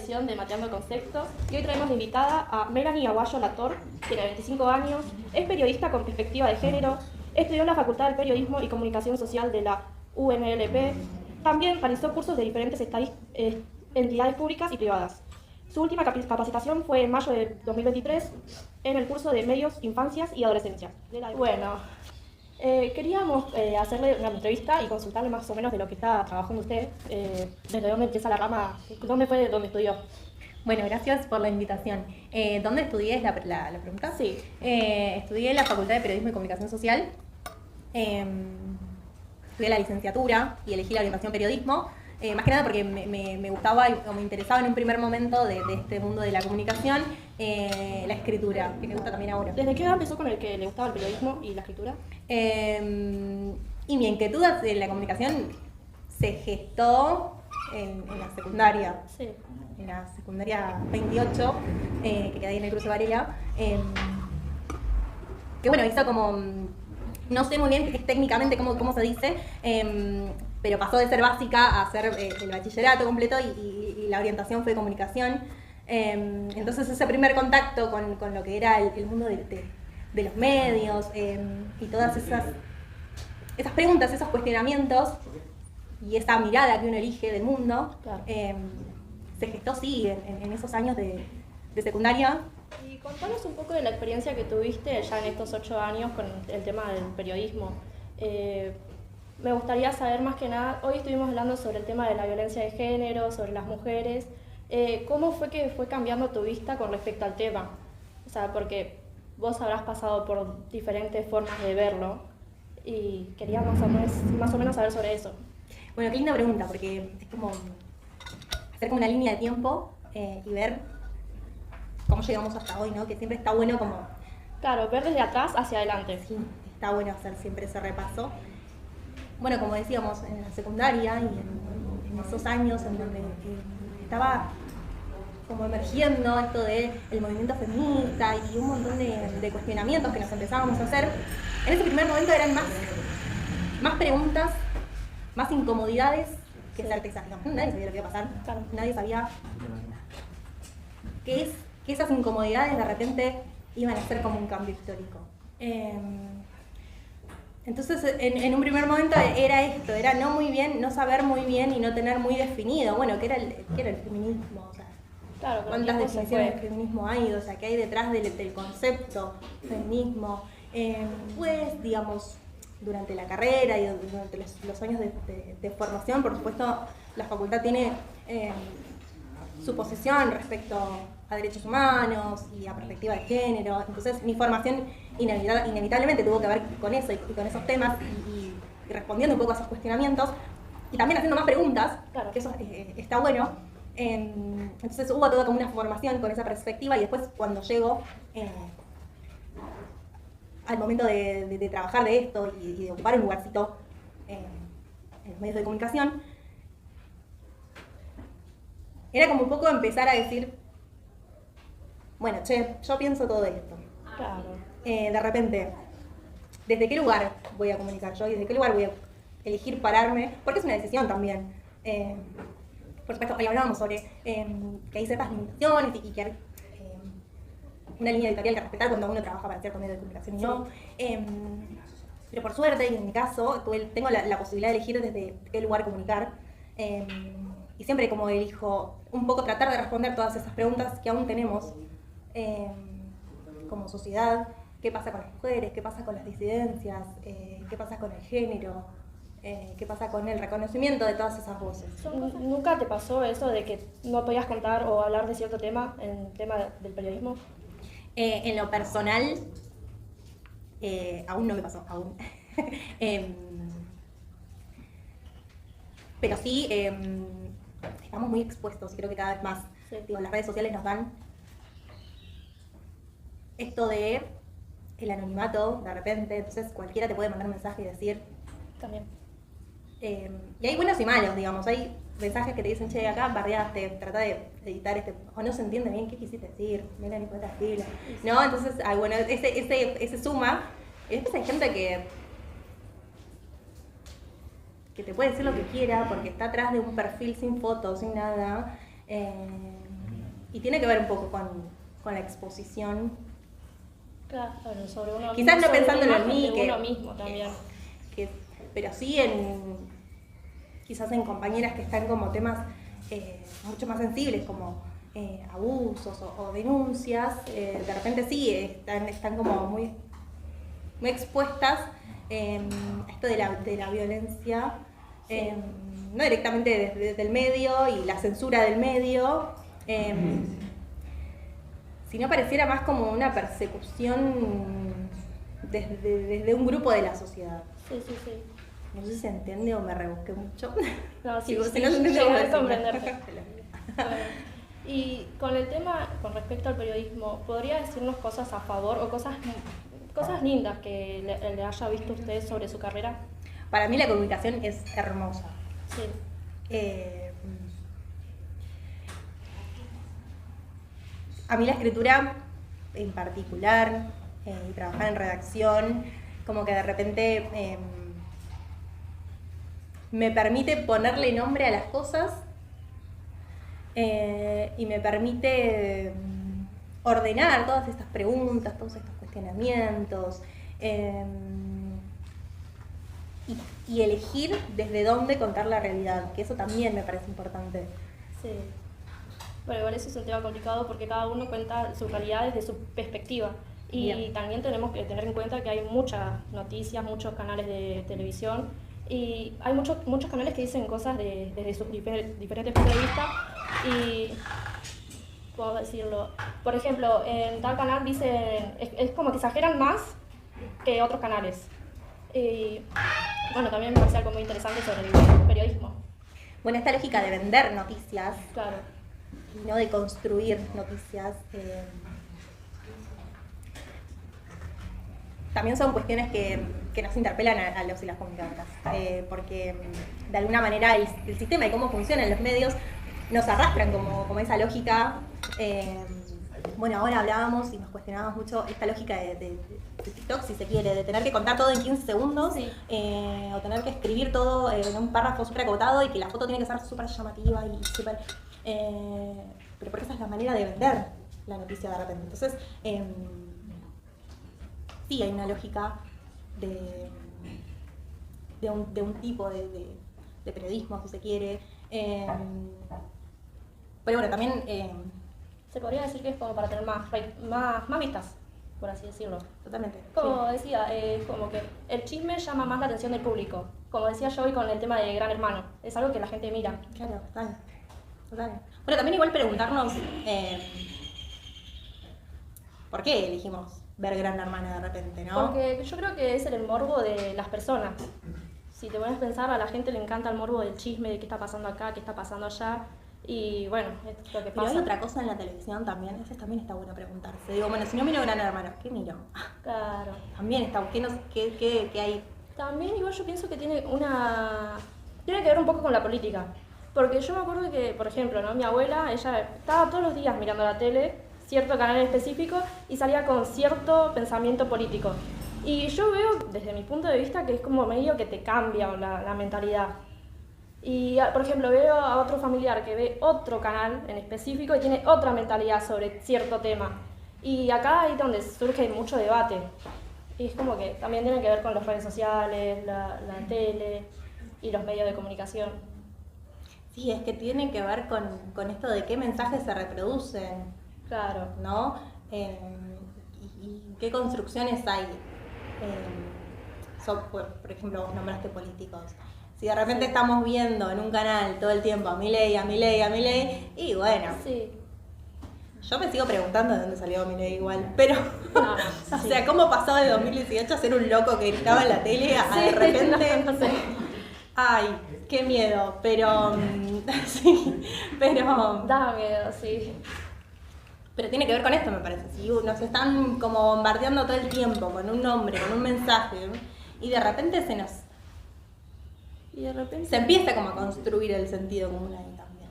edición de Mateando Conceptos y hoy traemos de invitada a Melanie Aguayo Lator, tiene 25 años, es periodista con perspectiva de género, estudió en la Facultad de Periodismo y Comunicación Social de la UNLP, también realizó cursos de diferentes entidades públicas y privadas. Su última capacitación fue en mayo de 2023 en el curso de Medios, Infancias y Adolescencia. Bueno, queríamos hacerle una entrevista y consultarle más o menos de lo que está trabajando usted, desde dónde empieza la rama, dónde fue donde estudió. Bueno, gracias por la invitación. ¿Dónde estudié? ¿Es la pregunta? Sí. Estudié en la Facultad de Periodismo y Comunicación Social. Estudié la licenciatura y elegí la orientación periodismo. Más que nada porque me gustaba o me interesaba en un primer momento de este mundo de la comunicación, la escritura, que me gusta también ahora. ¿Desde qué edad empezó con el que le gustaba el periodismo y la escritura? Y mi inquietud de la comunicación se gestó en la secundaria. Sí. En la secundaria 28, que queda ahí en el Cruce Varela. Que bueno, hizo como, no sé muy bien técnicamente cómo se dice, pero pasó de ser básica a hacer el bachillerato completo y la orientación fue de comunicación. Entonces ese primer contacto con lo que era el mundo de los medios y todas esas preguntas, esos cuestionamientos y esa mirada que uno elige del mundo, Claro. Se gestó sí en esos años de secundaria. Y contanos un poco de la experiencia que tuviste ya en estos 8 años con el tema del periodismo. Me gustaría saber más que nada, hoy estuvimos hablando sobre el tema de la violencia de género, sobre las mujeres. ¿Cómo fue que fue cambiando tu vista con respecto al tema? O sea, porque vos habrás pasado por diferentes formas de verlo y quería más o menos saber sobre eso. Bueno, qué linda pregunta, porque es como hacer como una línea de tiempo y ver cómo llegamos hasta hoy, ¿no? Que siempre está bueno como... Claro, ver desde atrás hacia adelante. Sí, está bueno hacer siempre ese repaso. Bueno, como decíamos, en la secundaria y en esos años en donde estaba como emergiendo esto del movimiento feminista y un montón de cuestionamientos que nos empezábamos a hacer, en ese primer momento eran más preguntas, más incomodidades que certezas. Nadie sabía lo que iba a pasar, Claro. nadie sabía que esas incomodidades de repente iban a ser como un cambio histórico. Entonces, en un primer momento era esto, era no saber muy bien y no tener muy definido, bueno, qué era el feminismo, o sea, Claro, cuántas definiciones de feminismo hay, o sea, qué hay detrás del concepto feminismo. Pues, digamos, durante la carrera y durante los años de formación, por supuesto, la facultad tiene su posición respecto a derechos humanos y a perspectiva de género. Entonces mi formación inevitablemente tuvo que ver con eso y con esos temas y respondiendo un poco a esos cuestionamientos y también haciendo más preguntas, Claro. que eso está bueno. Entonces hubo toda como una formación con esa perspectiva y después cuando llego al momento de trabajar de esto y de ocupar un lugarcito en los medios de comunicación, era como un poco empezar a decir, bueno, yo pienso todo esto. Claro. De repente, ¿desde qué lugar voy a comunicar yo? ¿Y desde qué lugar voy a elegir pararme? Porque es una decisión también. Por supuesto, hoy hablábamos sobre que hay ciertas limitaciones y que hay una línea editorial que respetar cuando uno trabaja para cierto medio de comunicación y no. Pero por suerte, y en mi caso, tengo la posibilidad de elegir desde qué lugar comunicar. Y siempre como elijo un poco tratar de responder todas esas preguntas que aún tenemos como sociedad. ¿Qué pasa con las mujeres? ¿Qué pasa con las disidencias? ¿Qué pasa con el género? ¿Qué pasa con el reconocimiento de todas esas voces? ¿Nunca te pasó eso de que no podías contar o hablar de cierto tema en el tema del periodismo? En lo personal, aún no me pasó, aún. Pero sí, estamos muy expuestos y creo que cada vez más. Sí. Digo, las redes sociales nos dan esto de el anonimato de repente, entonces cualquiera te puede mandar un mensaje y decir. También. Y hay buenos y malos, digamos, hay mensajes que te dicen, che, acá bardeaste, trata de editar o no se entiende bien qué quisiste decir, mira ni cuántas filas, ¿no? Entonces, bueno, ese suma, y después hay gente que te puede decir lo que quiera porque está atrás de un perfil sin fotos, sin nada, Y tiene que ver un poco con la exposición. Claro, sobre uno Quizás no sobre pensándolo la en imagen mí, de que, uno mismo también. pero sí quizás en compañeras que están como temas mucho más sensibles, como abusos o denuncias, de repente sí, están como muy expuestas a esto de la violencia, no directamente desde el medio y la censura del medio, sino pareciera más como una persecución desde un grupo de la sociedad. Sí, sí, sí. No sé si se entiende o me rebusqué mucho. No, sí, Si sí, no se entiende, llegué vos a decime. comprenderte. Bueno, y con el tema, con respecto al periodismo, ¿podría decirnos cosas a favor o cosas lindas que le haya visto usted sobre su carrera? Para mí la comunicación es hermosa. Sí. A mí la escritura en particular, y trabajar en redacción, como que de repente me permite ponerle nombre a las cosas y me permite ordenar todas estas preguntas, todos estos cuestionamientos y elegir desde dónde contar la realidad, que eso también me parece importante. Sí. Bueno, igual eso es un tema complicado porque cada uno cuenta su realidad desde su perspectiva. Y Bien. también tenemos que tener en cuenta que hay muchas noticias, muchos canales de televisión y hay muchos canales que dicen cosas desde sus diferentes puntos de vista y, ¿cómo decirlo? Por ejemplo, en tal canal dicen, es como que exageran más que otros canales. Y bueno, también me parece algo muy interesante sobre el periodismo. Bueno, esta lógica de vender noticias, Claro. y no de construir noticias, también son cuestiones que nos interpelan a los y las comunicadoras, porque de alguna manera el sistema y cómo funcionan los medios nos arrastran como esa lógica. Bueno, ahora hablábamos y nos cuestionábamos mucho esta lógica de TikTok, si se quiere, de tener que contar todo en 15 segundos, Sí. O tener que escribir todo en un párrafo súper acotado y que la foto tiene que ser súper llamativa y súper... pero porque esa es la manera de vender la noticia de repente. Entonces, sí hay una lógica de un tipo de periodismo, si se quiere. Pero bueno, también... Se podría decir que es como para tener más vistas, por así decirlo. totalmente. Como Sí. decía, como que el chisme llama más la atención del público. Como decía yo hoy con el tema de Gran Hermano, es algo que la gente mira. Claro, total. Bueno, también igual preguntarnos ¿por qué elegimos ver Gran Hermano de repente, no? Porque yo creo que es el morbo de las personas. Si te pones a pensar, a la gente le encanta el morbo del chisme, de qué está pasando acá, qué está pasando allá. Y bueno, es lo que Pero pasa. hay otra cosa en la televisión también, eso también está bueno preguntarse. Digo, bueno, si no miro Gran Hermano, ¿qué miro? Claro. También está, ¿qué hay? También igual yo pienso que tiene que ver un poco con la política. Porque yo me acuerdo que, por ejemplo, ¿no? Mi abuela, ella estaba todos los días mirando la tele, cierto canal específico, y salía con cierto pensamiento político. Y yo veo, desde mi punto de vista, que es como medio que te cambia la mentalidad. Y, por ejemplo, veo a otro familiar que ve otro canal en específico y tiene otra mentalidad sobre cierto tema. Y acá es donde surge mucho debate. Y es como que también tiene que ver con las redes sociales, la tele y los medios de comunicación. Sí, es que tiene que ver con esto de qué mensajes se reproducen, Claro. ¿no? Y qué construcciones hay. Por ejemplo, vos nombraste políticos. Si de repente estamos viendo en un canal todo el tiempo a Milei, y bueno, Sí. yo me sigo preguntando de dónde salió Milei igual, pero, No, o sí. sea, ¿cómo pasó de 2018 a ser un loco que gritaba en la tele a de Sí, repente? no sé. Ay, qué miedo, pero, sí, pero Da miedo, sí. tiene que ver con esto, me parece. Si nos están como bombardeando todo el tiempo con un nombre, con un mensaje, y de repente Y de repente... se empieza como a construir el sentido común ahí también.